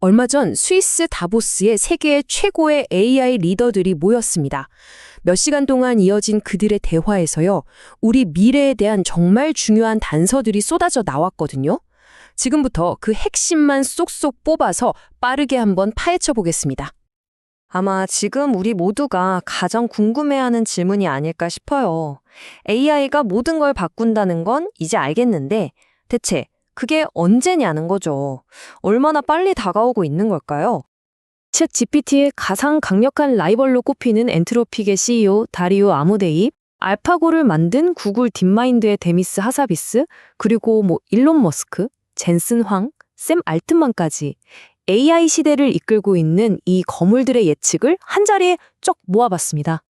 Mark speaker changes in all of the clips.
Speaker 1: 얼마 전 스위스 다보스에 세계 최고의 AI 리더들이 모였습니다. 몇 시간 동안 이어진 그들의 대화에서요, 우리 미래에 대한 정말 중요한 단서들이 쏟아져 나왔거든요. 지금부터 그 핵심만 쏙쏙 뽑아서 빠르게 한번 파헤쳐 보겠습니다.
Speaker 2: 아마 지금 우리 모두가 가장 궁금해하는 질문이 아닐까 싶어요. AI가 모든 걸 바꾼다는 건 이제 알겠는데 대체 그게 언제냐는 거죠. 얼마나 빨리 다가오고 있는 걸까요?
Speaker 3: 챗 GPT의 가장 강력한 라이벌로 꼽히는 엔트로픽의 CEO 다리오 아모데이, 알파고를 만든 구글 딥마인드의 데미스 하사비스, 그리고 일론 머스크, 젠슨 황, 샘 알트만까지 AI 시대를 이끌고 있는 이 거물들의 예측을 한자리에 쩍 모아봤습니다.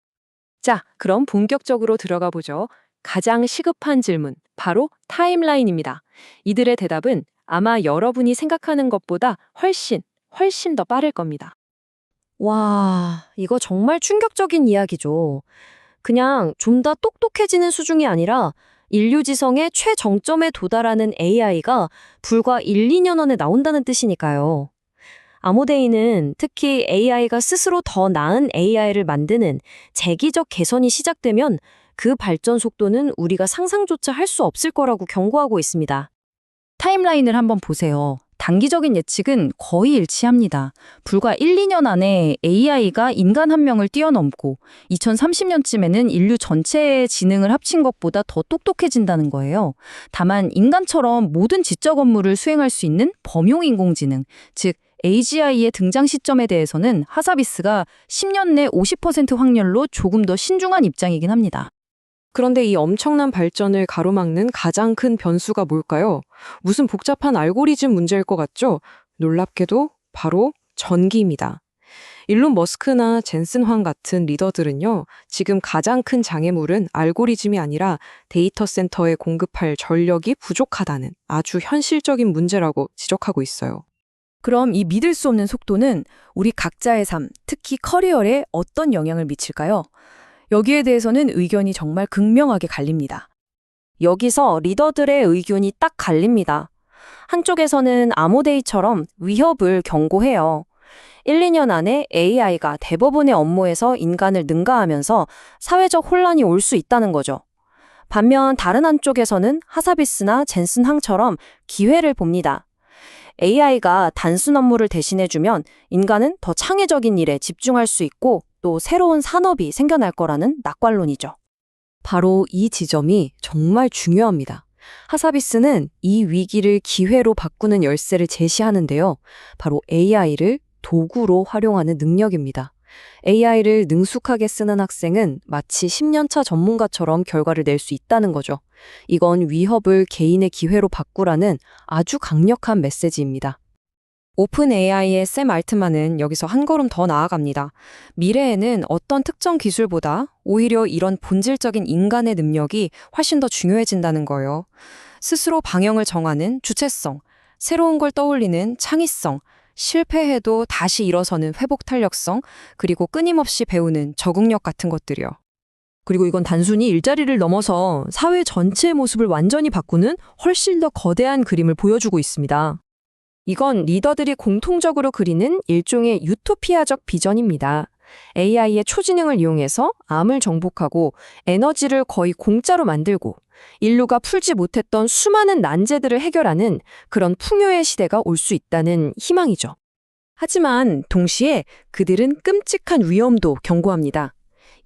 Speaker 3: 자, 그럼 본격적으로 들어가 보죠. 가장 시급한 질문, 바로 타임라인입니다. 이들의 대답은 아마 여러분이 생각하는 것보다 훨씬 더 빠를 겁니다.
Speaker 2: 와, 이거 정말 충격적인 이야기죠. 그냥 좀 더 똑똑해지는 수준이 아니라 인류 지성의 최정점에 도달하는 AI가 불과 1, 2년 안에 나온다는 뜻이니까요. 아모데이는 특히 AI가 스스로 더 나은 AI를 만드는 재기적 개선이 시작되면 그 발전 속도는 우리가 상상조차 할 수 없을 거라고 경고하고 있습니다.
Speaker 4: 타임라인을 한번 보세요. 단기적인 예측은 거의 일치합니다. 불과 1, 2년 안에 AI가 인간 한 명을 뛰어넘고 2030년쯤에는 인류 전체의 지능을 합친 것보다 더 똑똑해진다는 거예요. 다만 인간처럼 모든 지적 업무를 수행할 수 있는 범용 인공지능, 즉 AGI의 등장 시점에 대해서는 하사비스가 10년 내 50% 확률로 조금 더 신중한 입장이긴 합니다.
Speaker 3: 그런데 이 엄청난 발전을 가로막는 가장 큰 변수가 뭘까요? 무슨 복잡한 알고리즘 문제일 것 같죠? 놀랍게도 바로 전기입니다. 일론 머스크나 젠슨 황 같은 리더들은요, 지금 가장 큰 장애물은 알고리즘이 아니라 데이터 센터에 공급할 전력이 부족하다는 아주 현실적인 문제라고 지적하고 있어요.
Speaker 1: 그럼 이 믿을 수 없는 속도는 우리 각자의 삶, 특히 커리어에 어떤 영향을 미칠까요? 여기에 대해서는 의견이 정말 극명하게 갈립니다.
Speaker 2: 여기서 리더들의 의견이 딱 갈립니다. 한쪽에서는 아모데이처럼 위협을 경고해요. 1, 2년 안에 AI가 대부분의 업무에서 인간을 능가하면서 사회적 혼란이 올 수 있다는 거죠. 반면 다른 한쪽에서는 하사비스나 젠슨 항처럼 기회를 봅니다. AI가 단순 업무를 대신해주면 인간은 더 창의적인 일에 집중할 수 있고 또 새로운 산업이 생겨날 거라는 낙관론이죠. 바로 이 지점이 정말 중요합니다. 하사비스는 이 위기를 기회로 바꾸는 열쇠를 제시하는데요. 바로 AI를 도구로 활용하는 능력입니다. AI를 능숙하게 쓰는 학생은 마치 10년차 전문가처럼 결과를 낼 수 있다는 거죠. 이건 위협을 개인의 기회로 바꾸라는 아주 강력한 메시지입니다. 오픈 AI의 샘 알트만은 여기서 한 걸음 더 나아갑니다. 미래에는 어떤 특정 기술보다 오히려 이런 본질적인 인간의 능력이 훨씬 더 중요해진다는 거예요. 스스로 방향을 정하는 주체성, 새로운 걸 떠올리는 창의성, 실패해도 다시 일어서는 회복 탄력성, 그리고 끊임없이 배우는 적응력 같은 것들이요.
Speaker 1: 그리고 이건 단순히 일자리를 넘어서 사회 전체의 모습을 완전히 바꾸는 훨씬 더 거대한 그림을 보여주고 있습니다. 이건 리더들이 공통적으로 그리는 일종의 유토피아적 비전입니다. AI의 초지능을 이용해서 암을 정복하고 에너지를 거의 공짜로 만들고 인류가 풀지 못했던 수많은 난제들을 해결하는 그런 풍요의 시대가 올 수 있다는 희망이죠. 하지만 동시에 그들은 끔찍한 위험도 경고합니다.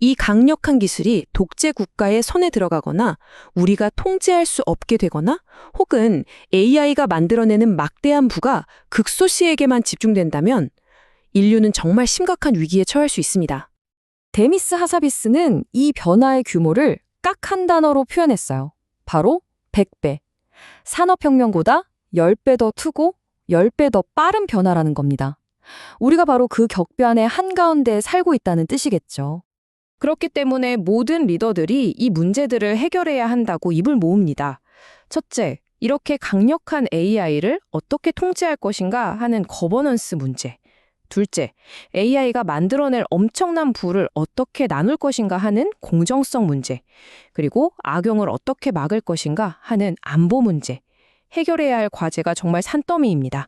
Speaker 1: 이 강력한 기술이 독재 국가의 손에 들어가거나 우리가 통제할 수 없게 되거나 혹은 AI가 만들어내는 막대한 부가 극소수에게만 집중된다면 인류는 정말 심각한 위기에 처할 수 있습니다.
Speaker 2: 데미스 하사비스는 이 변화의 규모를 딱 한 단어로 표현했어요. 바로 100배. 산업혁명보다 10배 더 크고 10배 더 빠른 변화라는 겁니다. 우리가 바로 그 격변의 한가운데에 살고 있다는 뜻이겠죠.
Speaker 1: 그렇기 때문에 모든 리더들이 이 문제들을 해결해야 한다고 입을 모읍니다. 첫째, 이렇게 강력한 AI를 어떻게 통제할 것인가 하는 거버넌스 문제. 둘째, AI가 만들어낼 엄청난 부를 어떻게 나눌 것인가 하는 공정성 문제. 그리고 악용을 어떻게 막을 것인가 하는 안보 문제. 해결해야 할 과제가 정말 산더미입니다.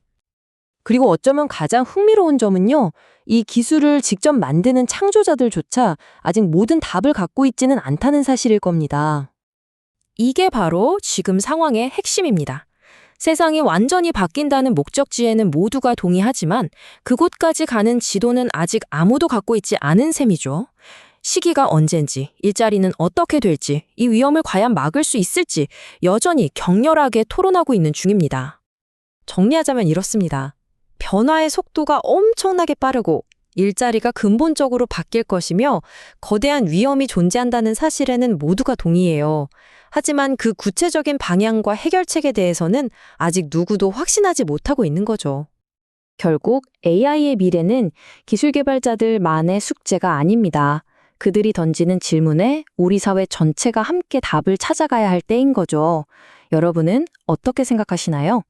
Speaker 1: 그리고 어쩌면 가장 흥미로운 점은요, 이 기술을 직접 만드는 창조자들조차 아직 모든 답을 갖고 있지는 않다는 사실일 겁니다.
Speaker 2: 이게 바로 지금 상황의 핵심입니다. 세상이 완전히 바뀐다는 목적지에는 모두가 동의하지만 그곳까지 가는 지도는 아직 아무도 갖고 있지 않은 셈이죠. 시기가 언젠지, 일자리는 어떻게 될지, 이 위험을 과연 막을 수 있을지 여전히 격렬하게 토론하고 있는 중입니다.
Speaker 1: 정리하자면 이렇습니다. 변화의 속도가 엄청나게 빠르고 일자리가 근본적으로 바뀔 것이며 거대한 위험이 존재한다는 사실에는 모두가 동의해요. 하지만 그 구체적인 방향과 해결책에 대해서는 아직 누구도 확신하지 못하고 있는 거죠.
Speaker 3: 결국 AI의 미래는 기술 개발자들만의 숙제가 아닙니다. 그들이 던지는 질문에 우리 사회 전체가 함께 답을 찾아가야 할 때인 거죠. 여러분은 어떻게 생각하시나요?